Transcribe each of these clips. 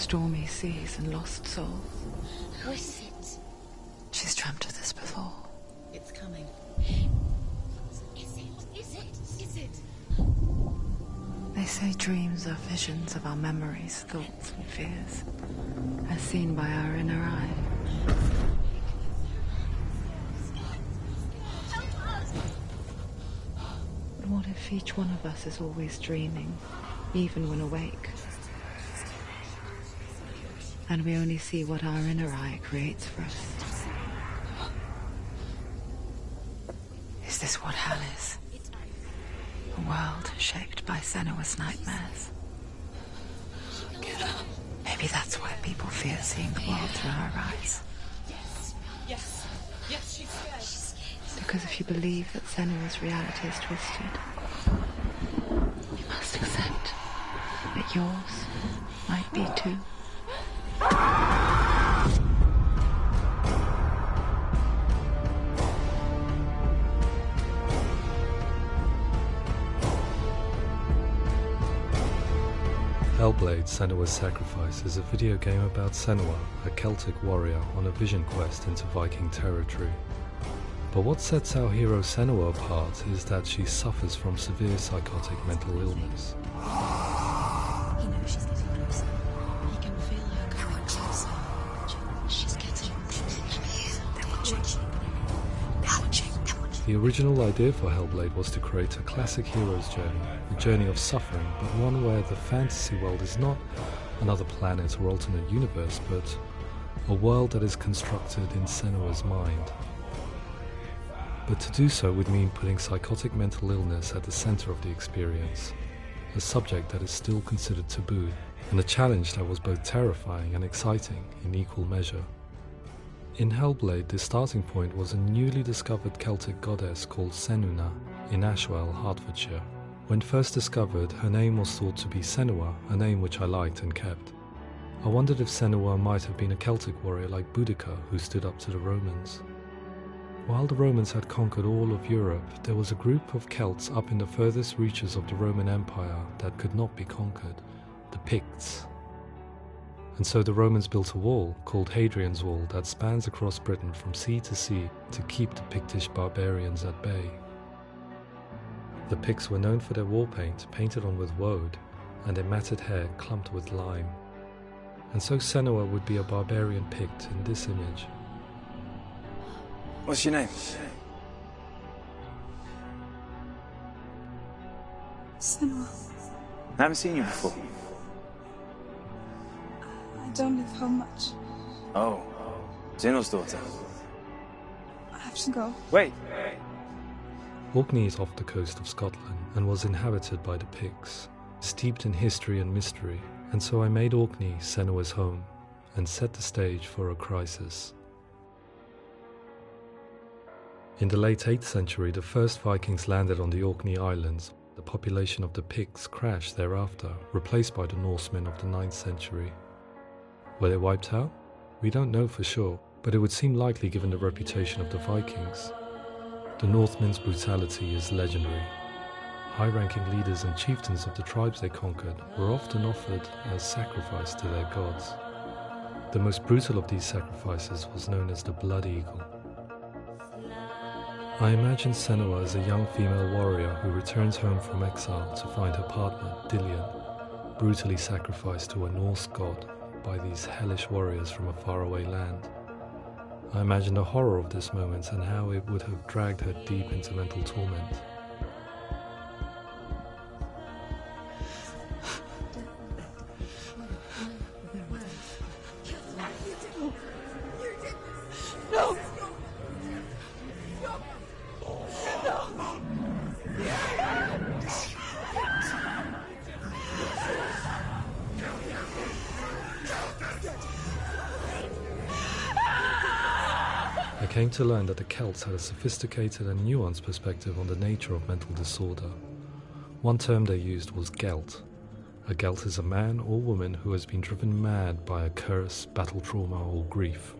stormy seas and lost souls. Who is it? She's dreamt of this before. It's coming. Is it? They say dreams are visions of our memories, thoughts and fears, as seen by our inner eye. But what if each one of us is always dreaming, even when awake? And we only see what our inner eye creates for us. Is this what hell is? A world shaped by Senua's nightmares. Maybe that's why people fear seeing the world through our eyes. Yes, she's scared. Because if you believe that Senua's reality is twisted, you must accept that yours might be too. Hellblade Senua's Sacrifice is a video game about Senua, a Celtic warrior on a vision quest into Viking territory. But what sets our hero Senua apart is that she suffers from severe psychotic mental illness. He knows she's getting closer. He can feel her coming closer. She's getting closer. The original idea for Hellblade was to create a classic hero's journey, a journey of suffering, but one where the fantasy world is not another planet or alternate universe, but a world that is constructed in Senua's mind. But to do so would mean putting psychotic mental illness at the center of the experience, a subject that is still considered taboo, and a challenge that was both terrifying and exciting in equal measure. In Hellblade, the starting point was a newly discovered Celtic goddess called Senua in Ashwell, Hertfordshire. When first discovered, her name was thought to be Senua, a name which I liked and kept. I wondered if Senua might have been a Celtic warrior like Boudica who stood up to the Romans. While the Romans had conquered all of Europe, there was a group of Celts up in the furthest reaches of the Roman Empire that could not be conquered, the Picts. And so the Romans built a wall, called Hadrian's Wall, that spans across Britain from sea to sea to keep the Pictish barbarians at bay. The Picts were known for their war paint, painted on with woad, and their matted hair clumped with lime. And so Senua would be a barbarian Pict in this image. What's your name? Senua. I haven't seen you before. I don't live home much. Oh, Zeno's daughter. I have to go. Wait! Orkney is off the coast of Scotland and was inhabited by the Picts, steeped in history and mystery, and so I made Orkney Senua's home and set the stage for a crisis. In the late 8th century, the first Vikings landed on the Orkney Islands. The population of the Picts crashed thereafter, replaced by the Norsemen of the 9th century. Were they wiped out? We don't know for sure, but it would seem likely given the reputation of the Vikings. The Northmen's brutality is legendary. High-ranking leaders and chieftains of the tribes they conquered were often offered as sacrifice to their gods. The most brutal of these sacrifices was known as the Blood Eagle. I imagine Senua as a young female warrior who returns home from exile to find her partner, Dillion, brutally sacrificed to a Norse god by these hellish warriors from a faraway land. I imagine the horror of this moment and how it would have dragged her deep into mental torment. I came to learn that the Celts had a sophisticated and nuanced perspective on the nature of mental disorder. One term they used was gelt. A gelt is a man or woman who has been driven mad by a curse, battle trauma, or grief.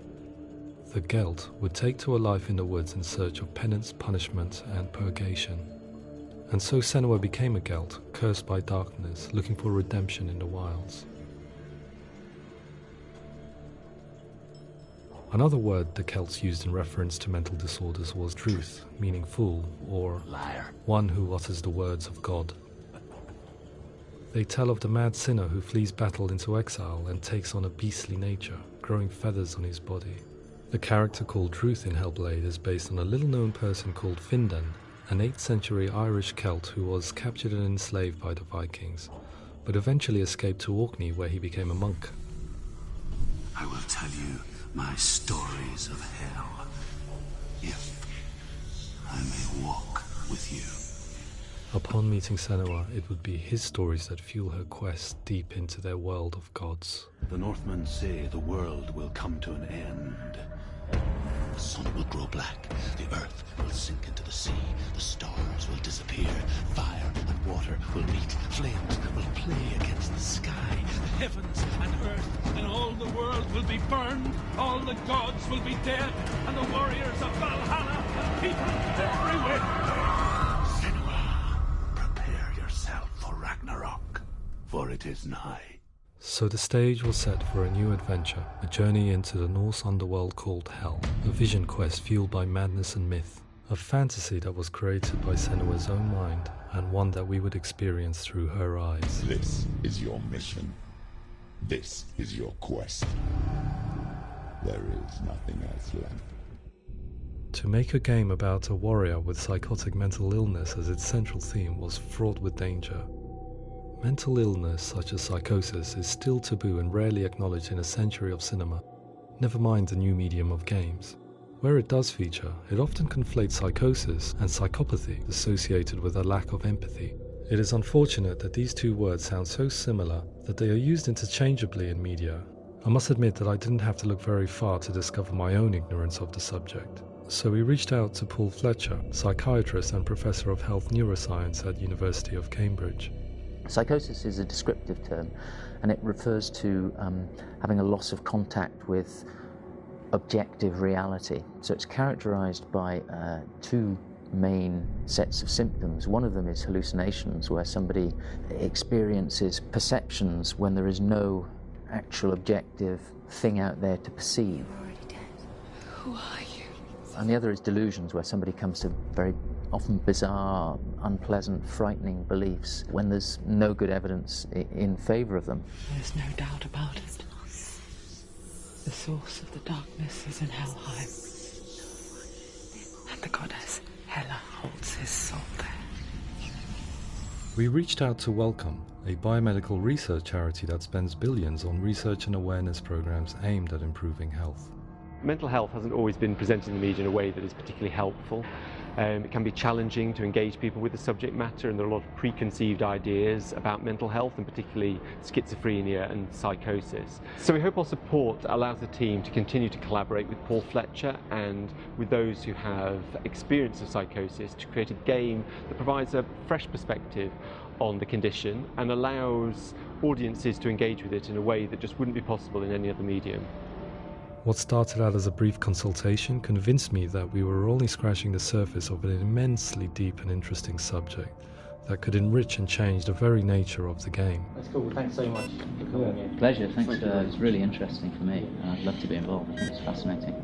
The gelt would take to a life in the woods in search of penance, punishment, and purgation. And so Senua became a gelt, cursed by darkness, looking for redemption in the wilds. Another word the Celts used in reference to mental disorders was druth, meaning fool, or Liar. one who utters the words of God. They tell of the mad sinner who flees battle into exile and takes on a beastly nature, growing feathers on his body. The character called Druth in Hellblade is based on a little-known person called Findan, an 8th century Irish Celt who was captured and enslaved by the Vikings, but eventually escaped to Orkney where he became a monk. I will tell you my stories of hell, if I may walk with you. Upon meeting Senua, it would be his stories that fuel her quest deep into their world of gods. The Northmen say the world will come to an end. The sun will grow black, the earth will sink into the sea, the stars will disappear, fire and water will meet, flames will play against the sky. The heavens and earth and all the world will be burned, all the gods will be dead, and the warriors of Valhalla and people everywhere. Prepare yourself for Ragnarok, for it is nigh. So the stage was set for a new adventure, a journey into the Norse underworld called Hell, a vision quest fueled by madness and myth, a fantasy that was created by Senua's own mind, and one that we would experience through her eyes. This is your mission. This is your quest. There is nothing else left. To make a game about a warrior with psychotic mental illness as its central theme was fraught with danger. Mental illness such as psychosis is still taboo and rarely acknowledged in a century of cinema, never mind the new medium of games. Where it does feature, it often conflates psychosis and psychopathy associated with a lack of empathy. It is unfortunate that these two words sound so similar that they are used interchangeably in media. I must admit that I didn't have to look very far to discover my own ignorance of the subject. So we reached out to Paul Fletcher, psychiatrist and professor of health neuroscience at University of Cambridge. Psychosis is a descriptive term, and it refers to having a loss of contact with objective reality. So it's characterized by two main sets of symptoms. One of them is hallucinations, where somebody experiences perceptions when there is no actual objective thing out there to perceive. You're already dead. Who are you? And the other is delusions, where somebody comes to very often bizarre, unpleasant, frightening beliefs when there's no good evidence in favour of them. There's no doubt about it. The source of the darkness is in Helheim. And the goddess Hela holds his soul there. We reached out to Welcome, a biomedical research charity that spends billions on research and awareness programs aimed at improving health. Mental health hasn't always been presented in the media in a way that is particularly helpful. It can be challenging to engage people with the subject matter, and there are a lot of preconceived ideas about mental health, and particularly schizophrenia and psychosis. So we hope our support allows the team to continue to collaborate with Paul Fletcher and with those who have experience of psychosis to create a game that provides a fresh perspective on the condition and allows audiences to engage with it in a way that just wouldn't be possible in any other medium. What started out as a brief consultation convinced me that we were only scratching the surface of an immensely deep and interesting subject that could enrich and change the very nature of the game. That's cool. Thanks so much for coming here. Pleasure. Thanks. It's really interesting for me. I'd love to be involved. I think it's fascinating.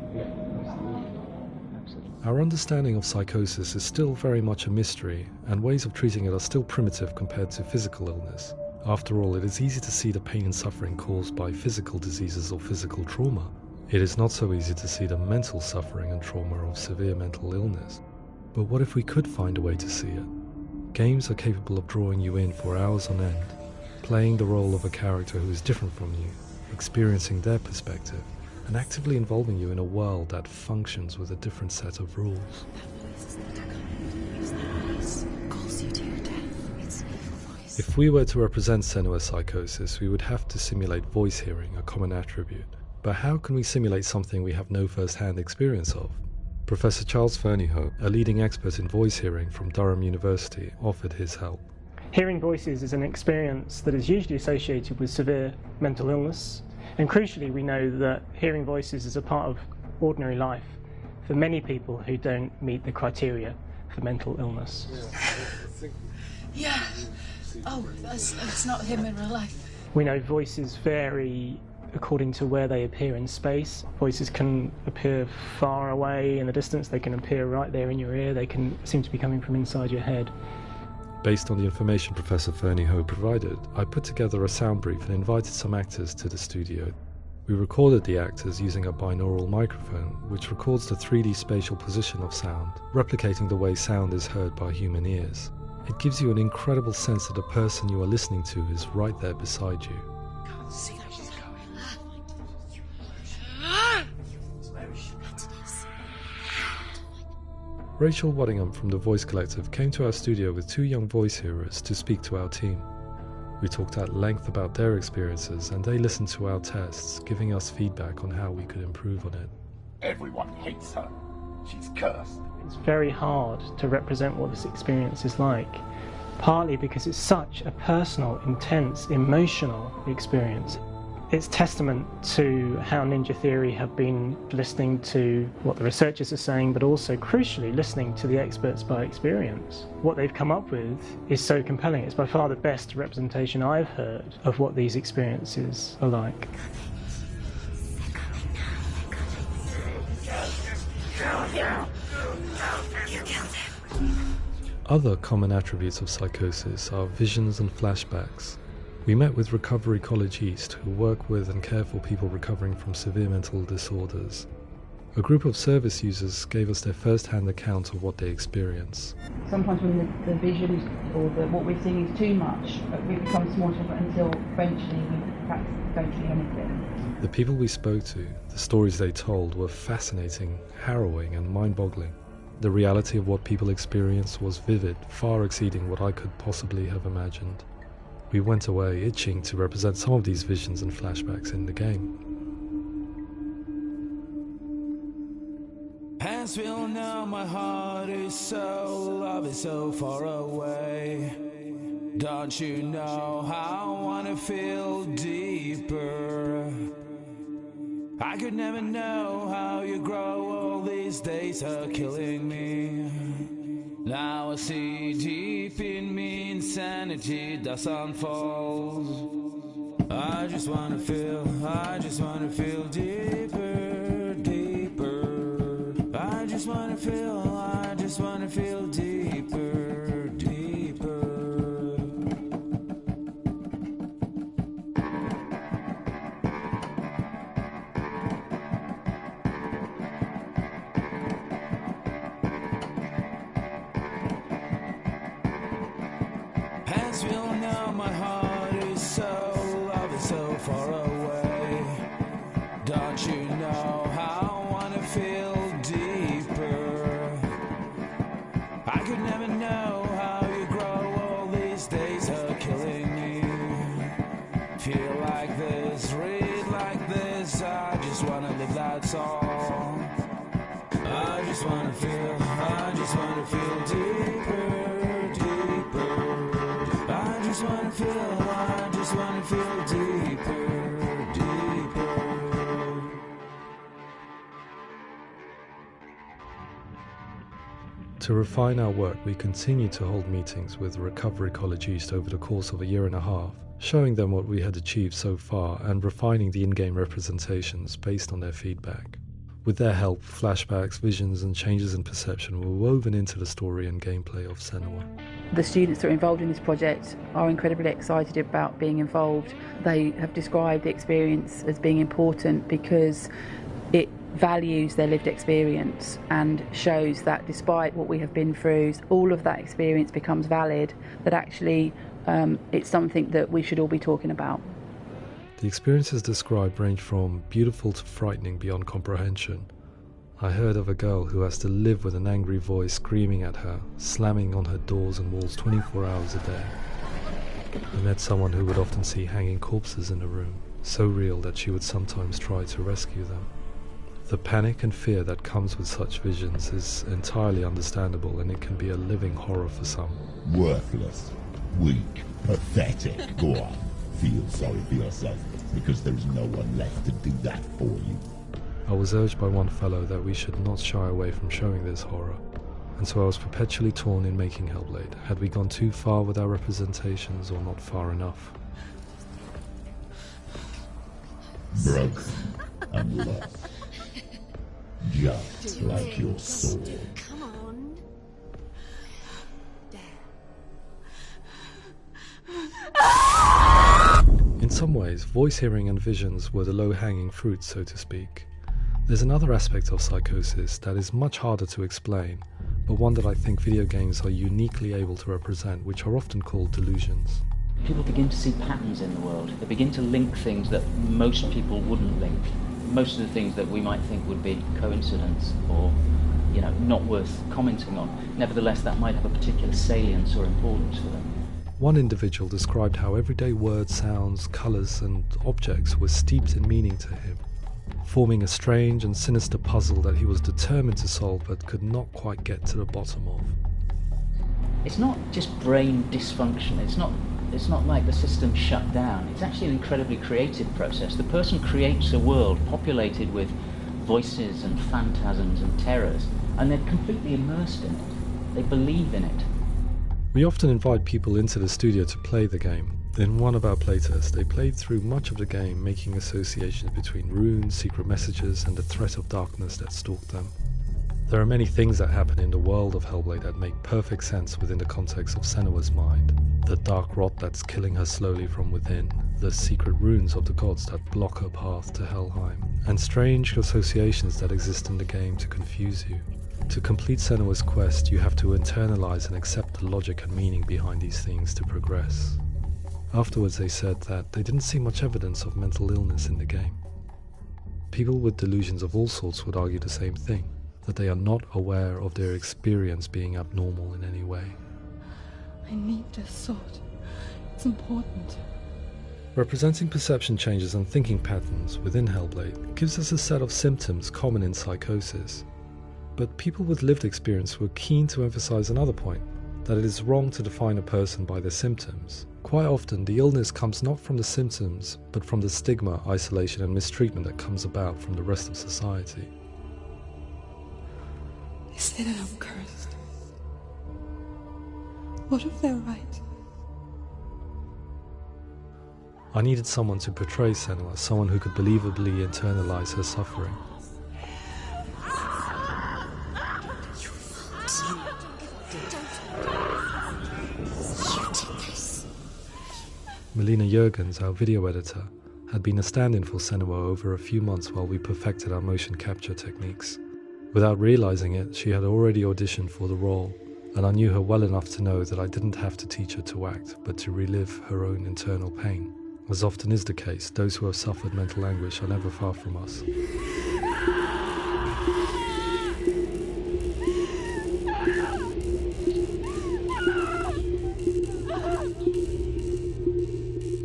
Absolutely. Our understanding of psychosis is still very much a mystery, and ways of treating it are still primitive compared to physical illness. After all, it is easy to see the pain and suffering caused by physical diseases or physical trauma. It is not so easy to see the mental suffering and trauma of severe mental illness. But what if we could find a way to see it? Games are capable of drawing you in for hours on end, playing the role of a character who is different from you, experiencing their perspective, and actively involving you in a world that functions with a different set of rules. If we were to represent Senua's psychosis, we would have to simulate voice hearing, a common attribute. But how can we simulate something we have no first-hand experience of? Professor Charles Fernyhough, a leading expert in voice hearing from Durham University, offered his help. Hearing voices is an experience that is usually associated with severe mental illness, and crucially we know that hearing voices is a part of ordinary life for many people who don't meet the criteria for mental illness. Yeah. Oh, that's not him in real life. We know voices vary according to where they appear in space. Voices can appear far away in the distance, they can appear right there in your ear, they can seem to be coming from inside your head. Based on the information Professor Fernie Ho provided, I put together a sound brief and invited some actors to the studio. We recorded the actors using a binaural microphone, which records the 3D spatial position of sound, replicating the way sound is heard by human ears. It gives you an incredible sense that the person you are listening to is right there beside you. Can't see where she's going. Rachel Waddingham from the Voice Collective came to our studio with 2 young voice hearers to speak to our team. We talked at length about their experiences and they listened to our tests, giving us feedback on how we could improve on it. Everyone hates her. She's cursed. It's very hard to represent what this experience is like, partly because it's such a personal, intense, emotional experience. It's testament to how Ninja Theory have been listening to what the researchers are saying, but also, crucially, listening to the experts by experience. What they've come up with is so compelling. It's by far the best representation I've heard of what these experiences are like. Other common attributes of psychosis are visions and flashbacks. We met with Recovery College East, who work with and care for people recovering from severe mental disorders. A group of service users gave us their first-hand account of what they experience. Sometimes when the visions or what we're seeing is too much, it becomes more difficult until eventually we perhaps don't see anything. The people we spoke to, the stories they told, were fascinating, harrowing and mind-boggling. The reality of what people experienced was vivid, far exceeding what I could possibly have imagined. We went away itching to represent some of these visions and flashbacks in the game. As we all know, my heart is so, love is so far away. Don't you know how I wanna feel deeper? I could never know how you grow, all these days are killing me. Now I see deep in me insanity does unfold. I just wanna feel deeper, deeper. I just wanna feel deeper, deeper. As we all know, my heart is so, love is so far away. Don't you know how I wanna feel deeper? I could never know how you grow, all these days are killing me. Feel like this, read like this, I just wanna live that song. I just wanna feel deeper, deeper. I just wanna feel deeper, deeper. To refine our work, we continue to hold meetings with Recovery College East over the course of a year and a half, showing them what we had achieved so far and refining the in-game representations based on their feedback. With their help, flashbacks, visions and changes in perception were woven into the story and gameplay of Senua. The students that are involved in this project are incredibly excited about being involved. They have described the experience as being important because it values their lived experience and shows that despite what we have been through, all of that experience becomes valid, that actually it's something that we should all be talking about. The experiences described range from beautiful to frightening beyond comprehension. I heard of a girl who has to live with an angry voice screaming at her, slamming on her doors and walls 24 hours a day. I met someone who would often see hanging corpses in a room, so real that she would sometimes try to rescue them. The panic and fear that comes with such visions is entirely understandable, and it can be a living horror for some. Worthless, weak, pathetic. Go on, feel sorry for yourself, because there's no one left to do that for you. I was urged by one fellow that we should not shy away from showing this horror, and so I was perpetually torn in making Hellblade. Had we gone too far with our representations or not far enough? broken and lost. Just like your soul. Come on. In some ways, voice hearing and visions were the low-hanging fruit, so to speak. There's another aspect of psychosis that is much harder to explain, but one that I think video games are uniquely able to represent, which are often called delusions. People begin to see patterns in the world. They begin to link things that most people wouldn't link. Most of the things that we might think would be coincidence or, not worth commenting on. Nevertheless, that might have a particular salience or importance for them. One individual described how everyday words, sounds, colours and objects were steeped in meaning to him, forming a strange and sinister puzzle that he was determined to solve but could not quite get to the bottom of. It's not just brain dysfunction. It's not like the system shut down. It's actually an incredibly creative process. The person creates a world populated with voices and phantasms and terrors, and they're completely immersed in it. They believe in it. We often invite people into the studio to play the game. In one of our playtests, they played through much of the game, making associations between runes, secret messages, and the threat of darkness that stalked them. There are many things that happen in the world of Hellblade that make perfect sense within the context of Senua's mind. The dark rot that's killing her slowly from within, the secret runes of the gods that block her path to Helheim, and strange associations that exist in the game to confuse you. To complete Senua's quest, you have to internalize and accept the logic and meaning behind these things to progress. Afterwards they said that they didn't see much evidence of mental illness in the game. People with delusions of all sorts would argue the same thing, that they are not aware of their experience being abnormal in any way. I need this sword. It's important. Representing perception changes and thinking patterns within Hellblade gives us a set of symptoms common in psychosis. But people with lived experience were keen to emphasize another point, that it is wrong to define a person by their symptoms. Quite often, the illness comes not from the symptoms, but from the stigma, isolation and mistreatment that comes about from the rest of society. They say that I'm cursed. What if they're right? I needed someone to portray Senua, someone who could believably internalize her suffering. Melina Jurgens, our video editor, had been a stand-in for Senua over a few months while we perfected our motion capture techniques. Without realizing it, she had already auditioned for the role, and I knew her well enough to know that I didn't have to teach her to act, but to relive her own internal pain. As often is the case, those who have suffered mental anguish are never far from us.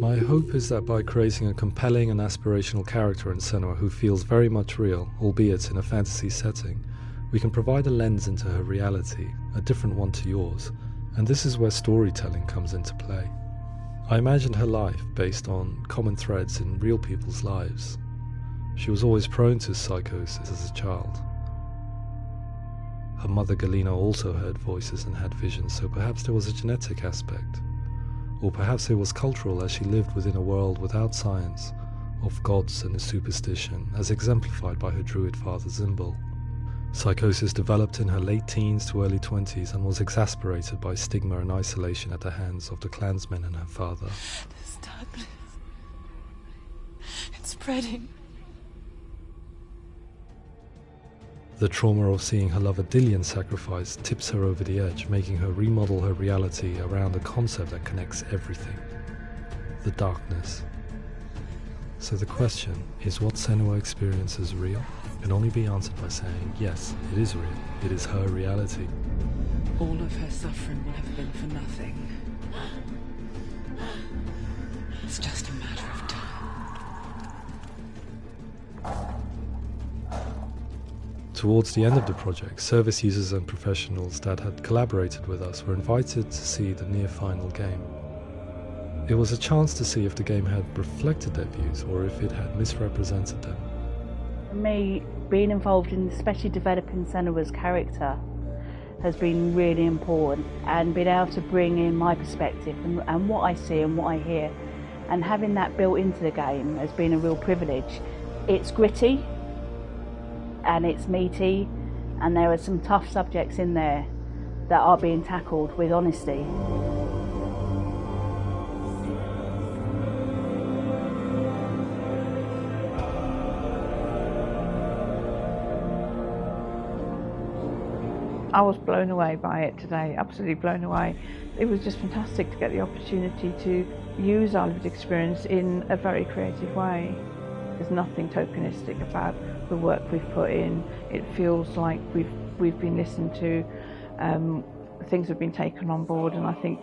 My hope is that by creating a compelling and aspirational character in Senua who feels very much real, albeit in a fantasy setting, we can provide a lens into her reality, a different one to yours, and this is where storytelling comes into play. I imagined her life based on common threads in real people's lives. She was always prone to psychosis as a child. Her mother Galina also heard voices and had visions, so perhaps there was a genetic aspect. Or perhaps it was cultural, as she lived within a world without science, of gods and a superstition, as exemplified by her druid father Zimbal. Psychosis developed in her late teens to early 20s and was exacerbated by stigma and isolation at the hands of the clansmen and her father. This darkness. It's spreading. The trauma of seeing her lover Dillian sacrificed tips her over the edge, making her remodel her reality around a concept that connects everything: the darkness. So the question is, what Senua experiences real? Can only be answered by saying, yes, it is real. It is her reality. All of her suffering will have been for nothing. It's just a matter of time. Towards the end of the project, service users and professionals that had collaborated with us were invited to see the near-final game. It was a chance to see if the game had reflected their views or if it had misrepresented them. For me, being involved in especially developing Senua's character has been really important, and being able to bring in my perspective and what I see and what I hear, and having that built into the game has been a real privilege. It's gritty and it's meaty, and there are some tough subjects in there that are being tackled with honesty. I was blown away by it today, absolutely blown away. It was just fantastic to get the opportunity to use our lived experience in a very creative way. There's nothing tokenistic about the work we've put in. It feels like we've been listened to, things have been taken on board, and I think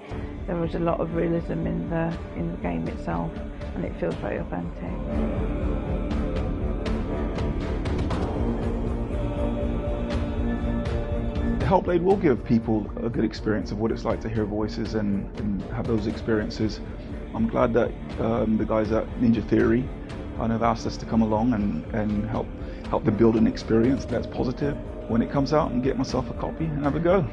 there was a lot of realism in the game itself, and it feels very authentic. Hellblade will give people a good experience of what it's like to hear voices and have those experiences. I'm glad that the guys at Ninja Theory have asked us to come along and help them build an experience that's positive when it comes out, and get myself a copy and have a go.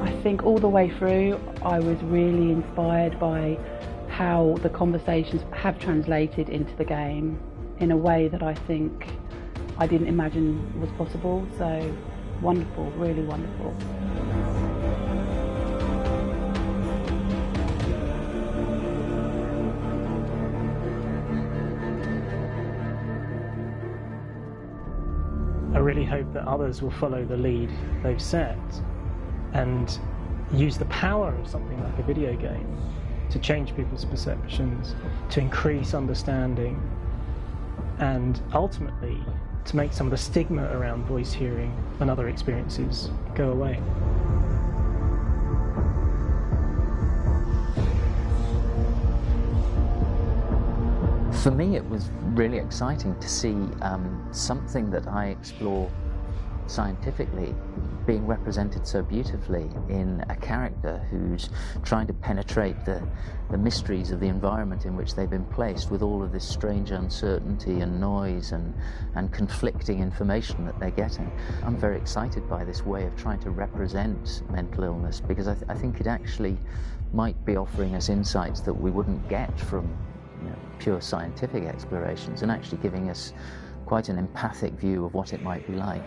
I think all the way through I was really inspired by how the conversations have translated into the game in a way that I think I didn't imagine was possible. So wonderful, really wonderful. I really hope that others will follow the lead they've set and use the power of something like a video game to change people's perceptions, to increase understanding, and ultimately to make some of the stigma around voice hearing and other experiences go away. For me, it was really exciting to see something that I explore scientifically being represented so beautifully in a character who's trying to penetrate the mysteries of the environment in which they've been placed, with all of this strange uncertainty and noise and conflicting information that they're getting. I'm very excited by this way of trying to represent mental illness, because I think it actually might be offering us insights that we wouldn't get from pure scientific explorations, and actually giving us quite an empathic view of what it might be like.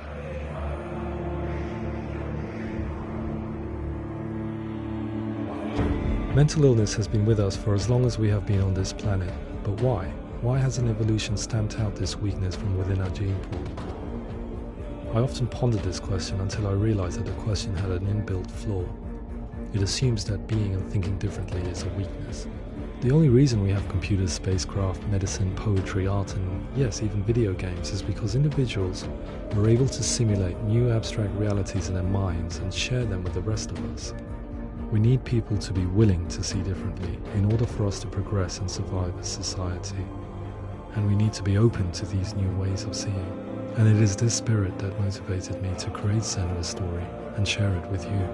Mental illness has been with us for as long as we have been on this planet, but why? Why hasn't evolution stamped out this weakness from within our gene pool? I often pondered this question until I realized that the question had an inbuilt flaw. It assumes that being and thinking differently is a weakness. The only reason we have computers, spacecraft, medicine, poetry, art, and yes, even video games is because individuals were able to simulate new abstract realities in their minds and share them with the rest of us. We need people to be willing to see differently in order for us to progress and survive as society. And we need to be open to these new ways of seeing. And it is this spirit that motivated me to create Senua's story and share it with you.